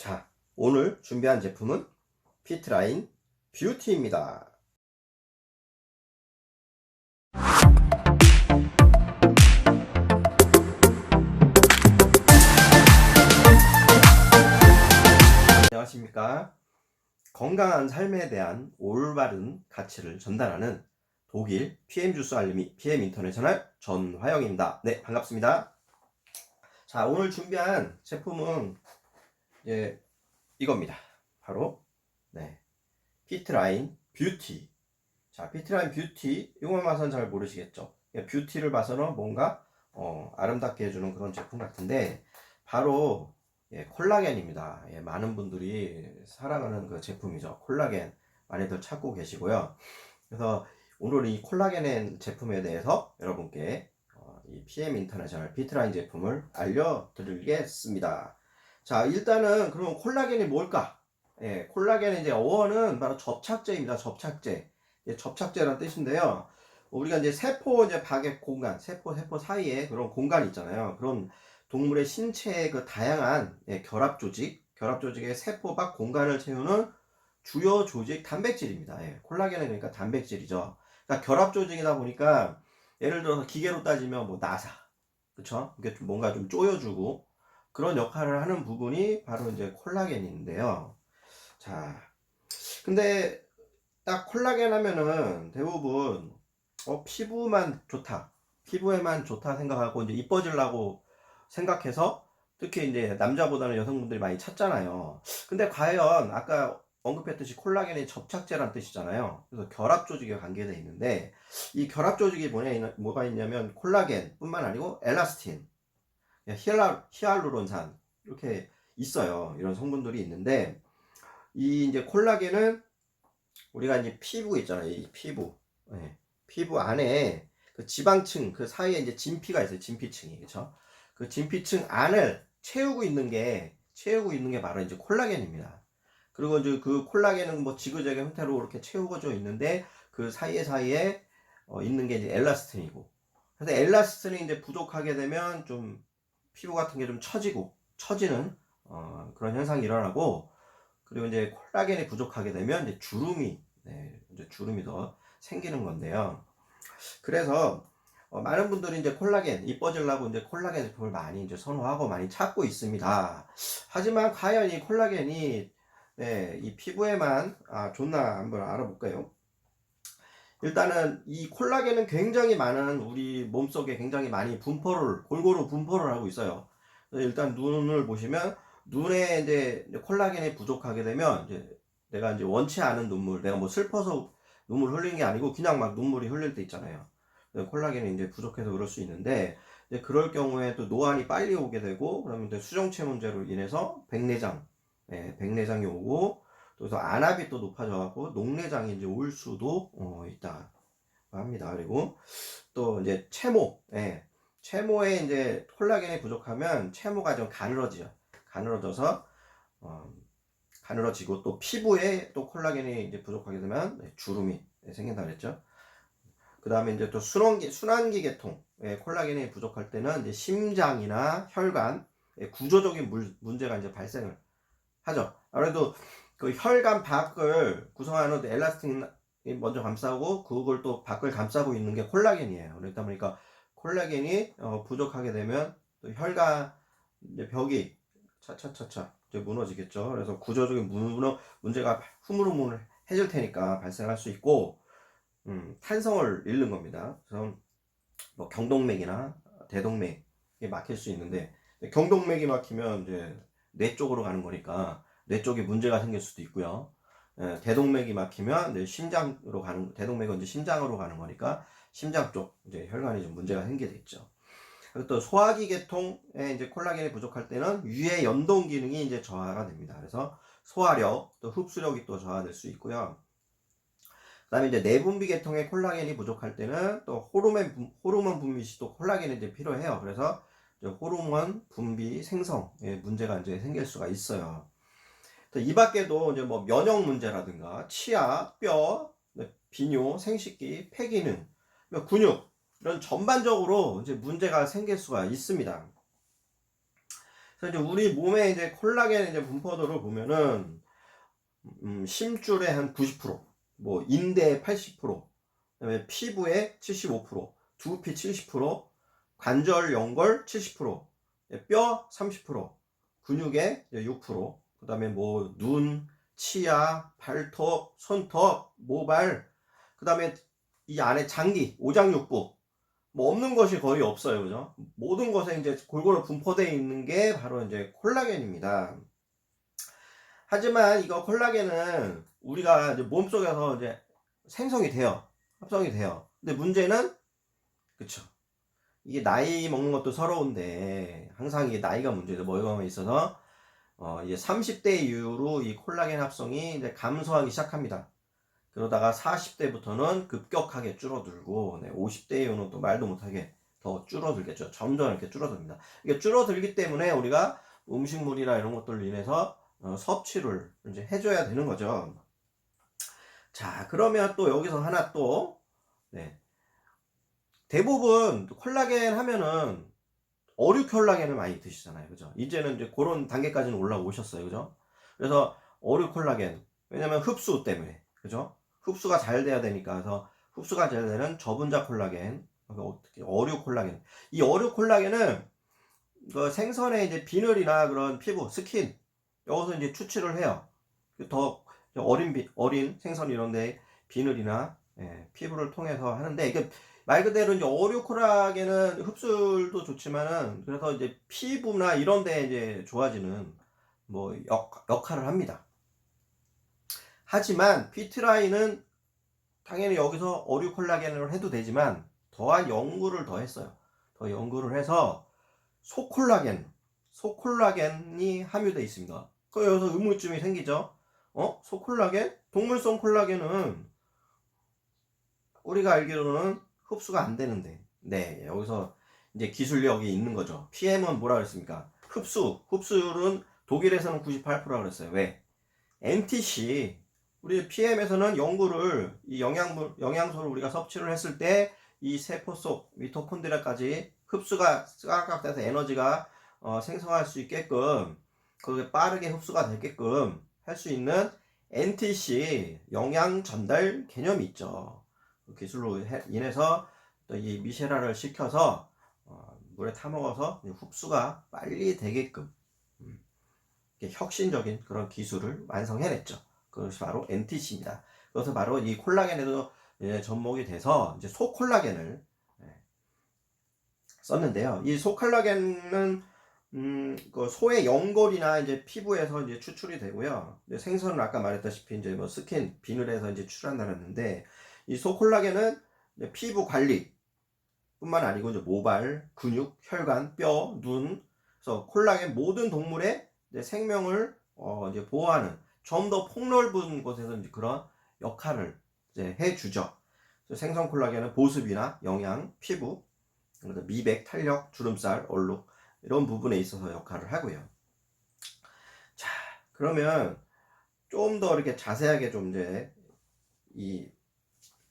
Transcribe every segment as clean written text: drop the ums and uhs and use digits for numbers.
자, 오늘 준비한 제품은 피트라인 뷰티입니다. 안녕하십니까? 건강한 삶에 대한 올바른 가치를 전달하는 독일 PM주스 알림이 PM 인터내셔널 전화영입니다. 네, 반갑습니다. 자, 오늘 준비한 제품은 이겁니다. 바로 피트라인 뷰티. 자, 피트라인 뷰티, 이것만 봐서는 잘 모르시겠죠. 뷰티를 봐서는 뭔가 아름답게 해주는 그런 제품 같은데, 바로 콜라겐입니다. 많은 분들이 사랑하는 그 제품이죠. 콜라겐 많이들 찾고 계시고요. 그래서 오늘 이 콜라겐 제품에 대해서 여러분께 이 PM 인터내셔널 피트라인 제품을 알려드리겠습니다. 자, 일단은 그럼 콜라겐이 뭘까? 콜라겐의 이제 어원은 바로 접착제입니다. 접착제. 접착제라는 뜻인데요. 우리가 이제 세포 이제 박액 공간, 세포 사이에 그런 공간이 있잖아요. 그런 동물의 신체의 그 다양한 결합 조직의 세포 밖 공간을 채우는 주요 조직 단백질입니다. 콜라겐은 그러니까 단백질이죠. 그러니까 결합 조직이다 보니까 예를 들어서 기계로 따지면 뭐 나사, 그쵸? 이게 뭔가 좀 조여주고 그런 역할을 하는 부분이 바로 이제 콜라겐인데요. 자, 근데 딱 콜라겐 하면은 대부분 피부만 좋다, 피부에만 좋다 생각하고 이제 이뻐지려고 생각해서 특히 이제 남자보다는 여성분들이 많이 찾잖아요. 근데 과연 아까 언급했듯이 콜라겐이 접착제란 뜻이잖아요. 그래서 결합 조직에 관계되어 있는데 이 결합 조직이 뭐가 있냐면 콜라겐 뿐만 아니고 엘라스틴, 히알루론산 이렇게 있어요. 이런 성분들이 있는데 이 이제 콜라겐은 우리가 이제 피부 있잖아요. 이 피부. 피부 안에 그 지방층 그 사이에 이제 진피가 있어요. 진피층이. 그렇죠? 그 진피층 안을 채우고 있는 게 바로 이제 콜라겐입니다. 그리고 이제 그 콜라겐은 뭐 지그재그 형태로 이렇게 채워져 있는데 그 사이에 있는 게 이제 엘라스틴이고. 그래서 엘라스틴이 이제 부족하게 되면 좀 피부 같은 게 좀 처지는 그런 현상이 일어나고, 그리고 이제 콜라겐이 부족하게 되면 이제 주름이 더 생기는 건데요. 그래서 많은 분들이 이제 콜라겐 이뻐지려고 이제 콜라겐 제품을 많이 이제 선호하고 많이 찾고 있습니다. 하지만 과연 이 콜라겐이 이 피부에만 좋나 한번 알아볼까요? 일단은 이 콜라겐은 굉장히 많은 우리 몸속에 굉장히 많이 골고루 분포를 하고 있어요. 일단 눈을 보시면 눈에 이제 콜라겐이 부족하게 되면 이제 내가 이제 원치 않은 눈물, 내가 뭐 슬퍼서 눈물 흘리는 게 아니고 그냥 막 눈물이 흘릴 때 있잖아요. 콜라겐이 이제 부족해서 그럴 수 있는데, 이제 그럴 경우에 또 노안이 빨리 오게 되고, 그러면 이제 수정체 문제로 인해서 백내장이 오고, 또 그래서 안압이 또 높아져 갖고 녹내장이 이제 올 수도 있다 합니다. 그리고 또 이제 채모에 이제 콜라겐이 부족하면 채모가 좀 가늘어져서 가늘어지고, 또 피부에 또 콜라겐이 이제 부족하게 되면 주름이 생긴다 그랬죠. 그 다음에 이제 또 순환기 계통 콜라겐이 부족할 때는 이제 심장이나 혈관 구조적인 문제가 이제 발생을 하죠. 아무래도 그 혈관 밖을 구성하는 엘라스틴이 먼저 감싸고, 그걸 또 밖을 감싸고 있는 게 콜라겐이에요. 그러다 보니까 콜라겐이 부족하게 되면 또 혈관 이제 벽이 차차차차 이제 무너지겠죠. 그래서 구조적인 문제가 흐물흐물해질 테니까 발생할 수 있고, 탄성을 잃는 겁니다. 그래서 뭐 경동맥이나 대동맥이 막힐 수 있는데, 경동맥이 막히면 이제 뇌 쪽으로 가는 거니까 뇌 쪽에 문제가 생길 수도 있고요. 대동맥이 막히면 대동맥은 이제 심장으로 가는 거니까 심장 쪽 이제 혈관이 좀 문제가 생기겠죠. 그리고 또 소화기 계통에 이제 콜라겐이 부족할 때는 유해 연동 기능이 이제 저하가 됩니다. 그래서 소화력, 또 흡수력이 또 저하될 수 있고요. 그다음에 이제 내분비 계통에 콜라겐이 부족할 때는 또 호르몬 분비 시 또 콜라겐이 이제 필요해요. 그래서 호르몬 분비 생성에 문제가 이제 생길 수가 있어요. 이 밖에도 이제 뭐 면역 문제라든가 치아, 뼈, 비뇨, 생식기, 폐기능, 근육 이런 전반적으로 이제 문제가 생길 수가 있습니다. 그래서 이제 우리 몸에 이제 콜라겐 이제 분포도를 보면은 심줄의 한 90%, 뭐 인대의 80%, 그다음에 피부의 75%, 두피 70%, 관절 연골 70%, 뼈 30%, 근육의 6%, 그다음에 뭐 눈, 치아, 발톱, 손톱, 모발, 그다음에 이 안에 장기, 오장육부, 뭐 없는 것이 거의 없어요, 그죠? 모든 것에 이제 골고루 분포되어 있는 게 바로 이제 콜라겐입니다. 하지만 이거 콜라겐은 우리가 이제 몸속에서 이제 생성이 돼요. 합성이 돼요. 근데 문제는, 그쵸, 이게 나이 먹는 것도 서러운데 항상 이게 나이가 문제죠. 뭐가 있어서 이제 30대 이후로 이 콜라겐 합성이 이제 감소하기 시작합니다. 그러다가 40대부터는 급격하게 줄어들고, 50대 이후는 또 말도 못하게 더 줄어들겠죠. 점점 이렇게 줄어듭니다. 이게 줄어들기 때문에 우리가 음식물이나 이런 것들로 인해서 섭취를 이제 해줘야 되는 거죠. 자, 그러면 또 여기서 하나 또, 네, 대부분 콜라겐 하면은 어류 콜라겐을 많이 드시잖아요, 그죠? 이제는 이제 그런 단계까지는 올라오셨어요, 그죠? 그래서 어류 콜라겐, 왜냐면 흡수 때문에, 그죠? 흡수가 잘 돼야 되니까. 그래서 흡수가 잘 되는 저분자 콜라겐, 어떻게 어류 콜라겐. 이 어류 콜라겐은 그 생선의 이제 비늘이나 그런 피부, 스킨, 여기서 이제 추출을 해요. 더 어린 생선 이런데 비늘이나 피부를 통해서 하는데, 이게 말 그대로 이제 어류 콜라겐은 흡수도 좋지만은, 그래서 이제 피부나 이런데 이제 좋아지는 뭐 역할을 합니다. 하지만 피트라인은 당연히 여기서 어류 콜라겐을 해도 되지만 더한 연구를 더 했어요. 더 연구를 해서 소콜라겐이 함유되어 있습니다. 그 여기서 의문점이 생기죠. 소콜라겐? 동물성 콜라겐은 우리가 알기로는 흡수가 안 되는데. 네, 여기서 이제 기술력이 있는 거죠. PM은 뭐라 그랬습니까? 흡수율은 독일에서는 98%라고 그랬어요. 왜? NTC, 우리 PM에서는 연구를, 이 영양소를 우리가 섭취를 했을 때 이 세포 속 미토콘드리아까지 흡수가 싹싹 돼서 에너지가 생성할 수 있게끔, 그게 빠르게 흡수가 되게끔 할 수 있는 NTC, 영양 전달 개념이 있죠. 그 기술로 인해서 또 이 미쉐라를 시켜서 물에 타먹어서 흡수가 빨리 되게끔 혁신적인 그런 기술을 완성해냈죠. 그것이 바로 NTC입니다. 그것은 바로 이 콜라겐에도 접목이 돼서 이제 소콜라겐을 썼는데요. 이 소콜라겐은 그 소의 연골이나 이제 피부에서 이제 추출이 되고요. 생선은 아까 말했다시피 이제 뭐 스킨, 비늘에서 이제 추출한다고 했는데, 이 소콜라겐은 피부 관리 뿐만 아니고 이제 모발, 근육, 혈관, 뼈, 눈, 그래서 콜라겐 모든 동물의 이제 생명을 이제 보호하는 좀 더 폭넓은 곳에서 이제 그런 역할을 이제 해주죠. 생선 콜라겐은 보습이나 영양, 피부, 미백, 탄력, 주름살, 얼룩 이런 부분에 있어서 역할을 하고요. 자, 그러면 좀 더 이렇게 자세하게 좀 이제 이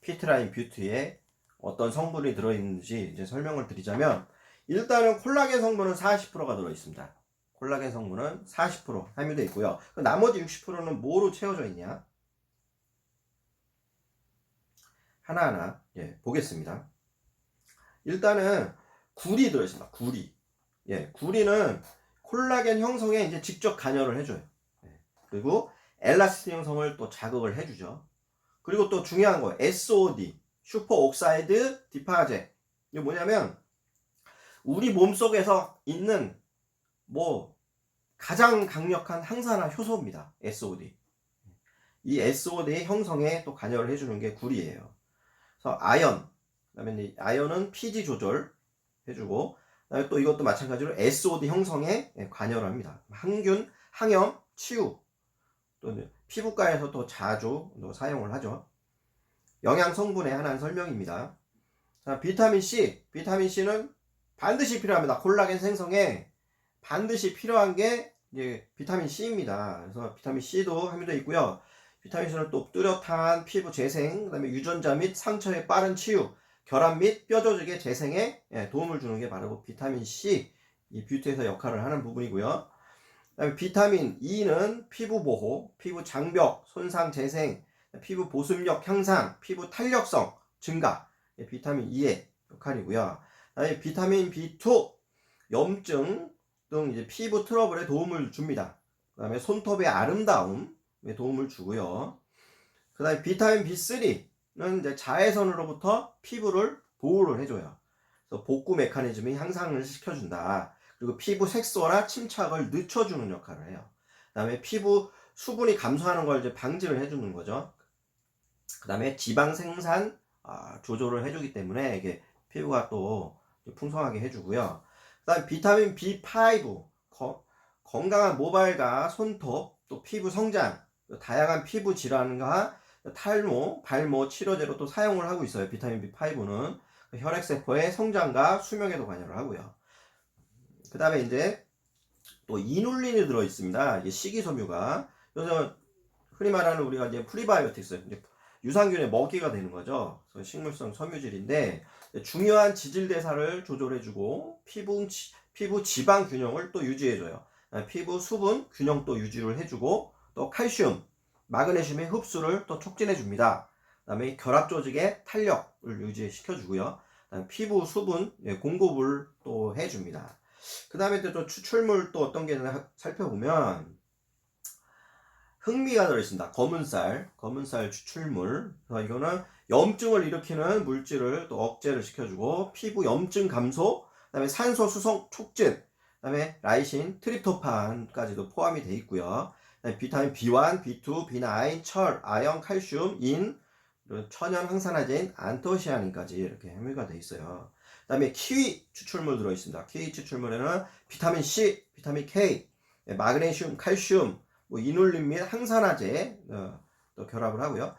피트라인 뷰티에 어떤 성분이 들어있는지 이제 설명을 드리자면, 일단은 콜라겐 성분은 40%가 들어있습니다. 콜라겐 성분은 40% 함유되어 있고요. 나머지 60%는 뭐로 채워져 있냐? 하나하나 보겠습니다. 일단은 굴이 들어있습니다. 구리는 콜라겐 형성에 이제 직접 관여를 해줘요. 그리고 엘라스틴 형성을 또 자극을 해주죠. 그리고 또 중요한 거, SOD, 슈퍼 옥사이드 디파제. 이게 뭐냐면 우리 몸속에서 있는 뭐 가장 강력한 항산화 효소입니다. SOD. 이 SOD 형성에 또 관여를 해주는 게 굴이에요. 그래서 그다음에 아연은 pH 조절 해주고, 그다음에 또 이것도 마찬가지로 SOD 형성에 관여를 합니다. 항균, 항염, 치유, 또 피부과에서 또 자주 사용을 하죠. 영양 성분의 하나는 설명입니다. 자, 비타민 C는 반드시 필요합니다. 콜라겐 생성에 반드시 필요한 게 이제 비타민 C입니다. 그래서 비타민 C도 함유되어 있고요. 비타민 C는 또 뚜렷한 피부 재생, 그다음에 유전자 및 상처의 빠른 치유, 결합 및 뼈 조직의 재생에 도움을 주는 게 바로 비타민 C입니다. 이 뷰티에서 역할을 하는 부분이고요. 그다음에 비타민 E는 피부 보호, 피부 장벽, 손상 재생, 피부 보습력 향상, 피부 탄력성 증가, 비타민 E의 역할이고요. 그다음에 비타민 B2 염증 등 이제 피부 트러블에 도움을 줍니다. 그다음에 손톱의 아름다움에 도움을 주고요. 그다음에 비타민 B3는 이제 자외선으로부터 피부를 보호를 해줘요. 그래서 복구 메커니즘이 향상을 시켜준다. 그리고 피부 색소나 침착을 늦춰주는 역할을 해요. 그다음에 피부 수분이 감소하는 걸 이제 방지를 해주는 거죠. 그다음에 지방 생산 조절을 해주기 때문에 이게 피부가 또 풍성하게 해주고요. 그다음 비타민 B5 건강한 모발과 손톱, 또 피부 성장, 다양한 피부 질환과 탈모, 발모 치료제로 또 사용을 하고 있어요. 비타민 B5는 혈액세포의 성장과 수명에도 관여를 하고요. 그 다음에 이제 또 이눌린이 들어 있습니다. 이게 식이섬유가. 그래서 흔히 말하는 우리가 이제 프리바이오틱스, 이제 유산균의 먹이가 되는 거죠. 그래서 식물성 섬유질인데 중요한 지질 대사를 조절해주고 피부 지방 균형을 또 유지해줘요. 피부 수분 균형 또 유지를 해주고 또 칼슘, 마그네슘의 흡수를 또 촉진해줍니다. 그다음에 결합 조직의 탄력을 유지시켜주고요. 피부 수분 공급을 또 해줍니다. 그 다음에 또 추출물 또 어떤 게 있나 살펴보면 흑미가 들어있습니다. 검은쌀 추출물. 이거는 염증을 일으키는 물질을 또 억제를 시켜주고 피부 염증 감소, 그다음에 산소 수송 촉진, 그다음에 라이신, 트립토판까지도 포함이 되어 있고요. 비타민 B1, B2, B9, 철, 아연, 칼슘, 인, 천연 항산화제인 안토시아닌까지 이렇게 함유가 되어 있어요. 그다음에 키위 추출물 들어 있습니다. 키위 추출물에는 비타민 C, 비타민 K, 마그네슘, 칼슘, 이눌린 및 항산화제 또 결합을 하고요.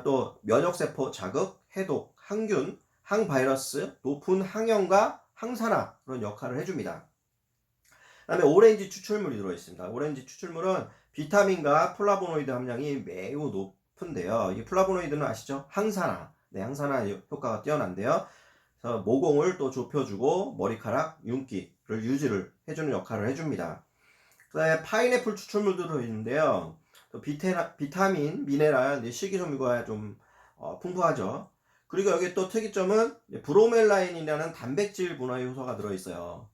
또 면역세포 자극, 해독, 항균, 항바이러스, 높은 항염과 항산화 그런 역할을 해줍니다. 그 다음에 오렌지 추출물이 들어있습니다. 오렌지 추출물은 비타민과 플라보노이드 함량이 매우 높은데요. 이 플라보노이드는 아시죠? 항산화. 네, 항산화 효과가 뛰어난데요. 그래서 모공을 또 좁혀주고 머리카락, 윤기를 유지를 해주는 역할을 해줍니다. 그 다음에 파인애플 추출물도 들어있는데요. 또 비타민, 미네랄, 식이섬유가 좀 풍부하죠. 그리고 여기 또 특이점은 브로멜라인이라는 단백질 분화 효소가 들어있어요.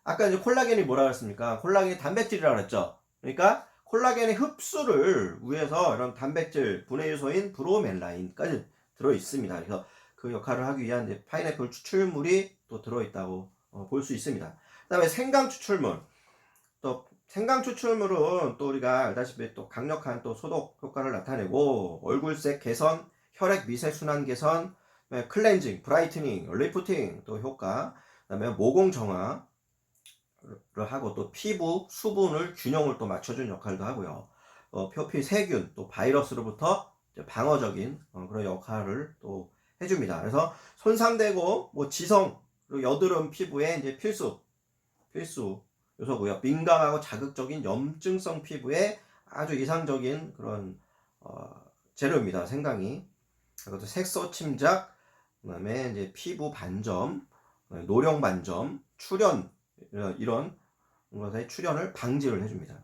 아까 이제 콜라겐이 뭐라 그랬습니까? 콜라겐이 단백질이라고 그랬죠. 그러니까 콜라겐의 흡수를 위해서 이런 단백질 분해 요소인 브로멜라인까지 들어있습니다. 그래서 그 역할을 하기 위한 이제 파인애플 추출물이 또 들어있다고 볼 수 있습니다. 그 다음에 생강 추출물. 또 생강 추출물은 또 우리가 알다시피 또 강력한 또 소독 효과를 나타내고 얼굴색 개선, 혈액 미세순환 개선, 클렌징, 브라이트닝, 리프팅 또 효과, 그다음에 모공 정화를 하고 또 피부 수분을 균형을 또 맞춰준 역할도 하고요. 표피 세균 또 바이러스로부터 방어적인 그런 역할을 또 해줍니다. 그래서 손상되고 지성 그리고 여드름 피부에 이제 필수 요소고요. 민감하고 자극적인 염증성 피부에 아주 이상적인 그런 재료입니다. 생강이. 그것도 색소 침작, 그다음에 이제 피부 반점, 노령 반점, 출현 이런 것의 출현을 방지를 해줍니다.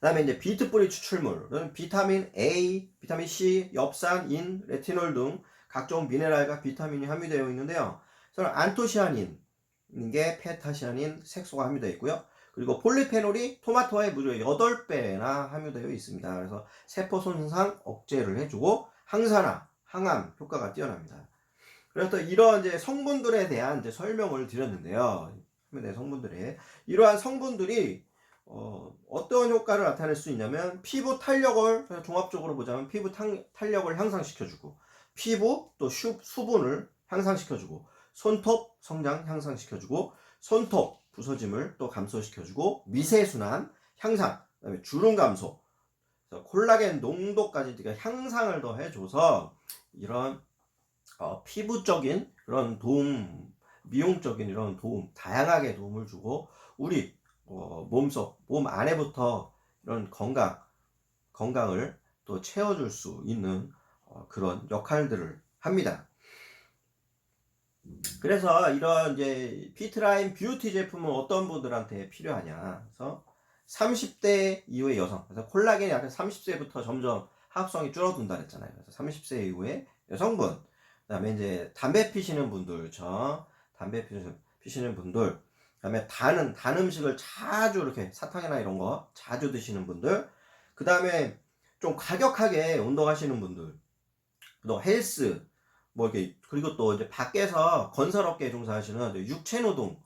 그다음에 이제 비트 뿌리 추출물은 비타민 A, 비타민 C, 엽산, 인, 레티놀 등 각종 미네랄과 비타민이 함유되어 있는데요. 저는 안토시아닌 게 페타시아닌 색소가 함유되어 있고요. 그리고 폴리페놀이 토마토의 무려 8배나 함유되어 있습니다. 그래서 세포 손상 억제를 해주고 항산화, 항암 효과가 뛰어납니다. 그래서 또 이런 이제 성분들에 대한 이제 설명을 드렸는데요. 성분들에 이러한 성분들이 어떤 효과를 나타낼 수 있냐면 피부 탄력을 종합적으로 보자면 피부 탄력을 향상시켜주고 피부 또 수분을 향상시켜주고 손톱 성장 향상시켜주고 손톱 부서짐을 또 감소시켜주고 미세순환 향상, 그다음에 주름 감소, 콜라겐 농도까지 향상을 더 해줘서 이런 피부적인 그런 도움, 미용적인 이런 도움, 다양하게 도움을 주고 우리 몸 안에부터 이런 건강을 또 채워줄 수 있는 그런 역할들을 합니다. 그래서 이런 이제 피트라인 뷰티 제품은 어떤 분들한테 필요하냐. 그래서 30대 이후의 여성. 그래서 콜라겐이 약간 30세부터 점점 합성이 줄어든다 그랬잖아요. 그래서 30세 이후의 여성분. 그다음에 이제 담배 피시는 분들, 담배 피시는 분들. 그다음에 단 음식을 자주 이렇게 사탕이나 이런 거 자주 드시는 분들. 그다음에 좀 과격하게 운동하시는 분들. 또 헬스, 뭐 이렇게, 그리고 또 이제 밖에서 건설업계 종사하시는 육체노동,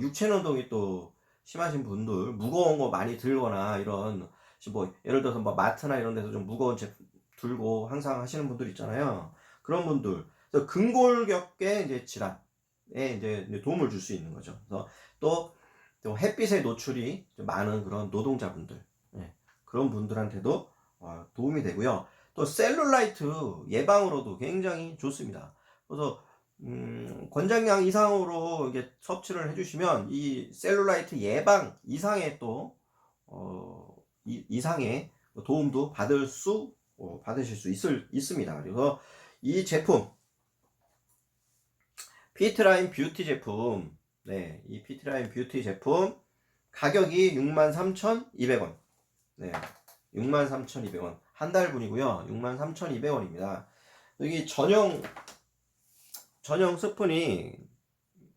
육체노동이 또 심하신 분들, 무거운 거 많이 들거나 이런, 뭐 예를 들어서 뭐 마트나 이런 데서 좀 무거운 제품 들고 항상 하시는 분들 있잖아요. 그런 분들, 그래서 근골격계 이제 질환에 이제 도움을 줄 수 있는 거죠. 그래서 또 햇빛에 노출이 좀 많은 그런 노동자분들, 예, 그런 분들한테도 도움이 되고요. 또 셀룰라이트 예방으로도 굉장히 좋습니다. 그래서 권장량 이상으로 이게 섭취를 해주시면 이 셀룰라이트 예방 이상의 또 이상의 도움도 받으실 수 있습니다. 그래서 이 제품 피트라인 뷰티 제품, 네, 이 피트라인 뷰티 제품 가격이 63,200원. 네, 63,200원. 한 달분이고요. 63,200원입니다. 여기 전용 스푼이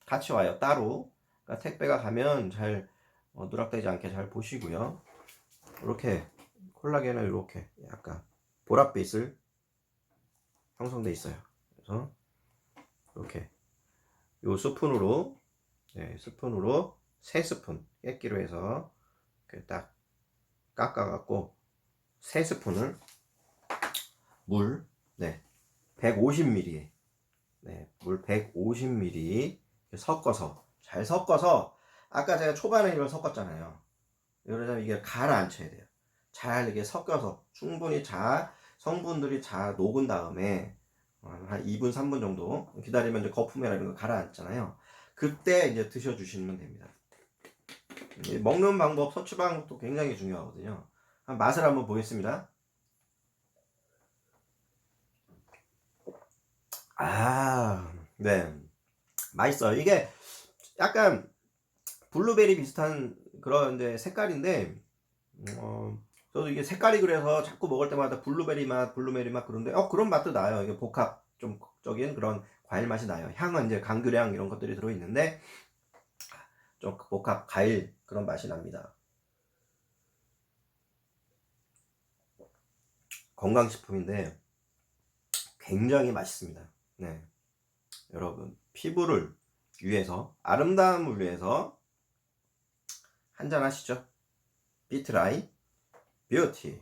같이 와요. 따로. 그러니까 택배가 가면 잘 누락되지 않게 잘 보시고요. 이렇게 콜라겐은 이렇게 약간 보랏빛을 형성돼 있어요. 그래서 이렇게 요 스푼으로, 네, 스푼으로 3스푼 깻기로 해서 이렇게 딱 깎아갖고 3스푼을 물, 네, 150ml, 네, 물 150ml 잘 섞어서, 아까 제가 초반에 이걸 섞었잖아요. 이러면 이게 가라앉혀야 돼요. 잘 이렇게 섞여서 충분히 성분들이 잘 녹은 다음에 한 2분, 3분 정도 기다리면 이제 거품이나 이런 거 가라앉잖아요. 그때 이제 드셔주시면 됩니다. 먹는 방법, 섭취 방법도 굉장히 중요하거든요. 맛을 한번 보겠습니다. 네. 맛있어요. 이게 약간 블루베리 비슷한 그런 이제 색깔인데, 저도 이게 색깔이 그래서 자꾸 먹을 때마다 블루베리 맛 그런데, 그런 맛도 나요. 이게 복합적인 그런 과일 맛이 나요. 향은 이제 강귤향 이런 것들이 들어있는데, 좀 복합 과일 그런 맛이 납니다. 건강식품인데 굉장히 맛있습니다. 네. 여러분, 피부를 위해서, 아름다움을 위해서 한잔 하시죠. 비트라인 뷰티.